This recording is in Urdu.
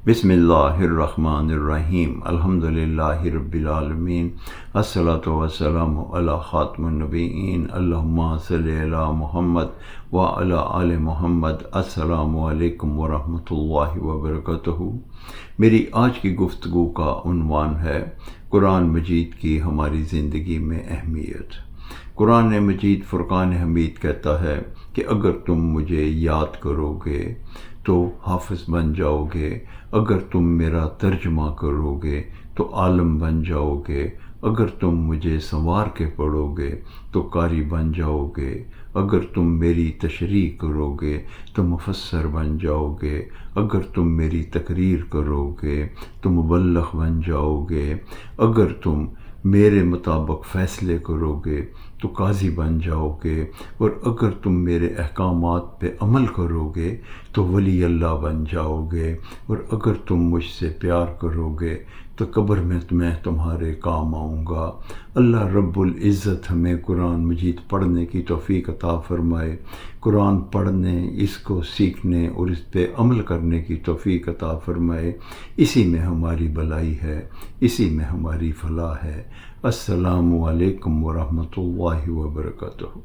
بسم اللہ الرحمن الرحیم الحمدللہ رب العالمین الصلاۃ والسلام علی خاتم النبیین اللہم صلی علی محمد وعلی آل محمد۔ السلام علیکم ورحمۃ اللہ وبرکاتہ۔ میری آج کی گفتگو کا عنوان ہے قرآن مجید کی ہماری زندگی میں اہمیت۔ قرآن مجید فرقان حمید کہتا ہے کہ اگر تم مجھے یاد کرو گے تو حافظ بن جاؤ گے، اگر تم میرا ترجمہ کرو گے تو عالم بن جاؤ گے، اگر تم مجھے سنوار کے پڑھو گے تو قاری بن جاؤ گے، اگر تم میری تشریح کرو گے تو مفسر بن جاؤ گے، اگر تم میری تقریر کرو گے تو مبلغ بن جاؤ گے، اگر تم میرے مطابق فیصلے کرو گے تو قاضی بن جاؤ گے، اور اگر تم میرے احکامات پہ عمل کرو گے تو ولی اللہ بن جاؤ گے، اور اگر تم مجھ سے پیار کرو گے تو قبر میں تمہارے کام آؤں گا۔ اللہ رب العزت ہمیں قرآن مجید پڑھنے کی توفیق عطا فرمائے، قرآن پڑھنے، اس کو سیکھنے اور اس پہ عمل کرنے کی توفیق عطا فرمائے۔ اسی میں ہماری بھلائی ہے، اسی میں ہماری فلاح ہے۔ السلام علیکم ورحمۃ اللہ وبرکاتہ۔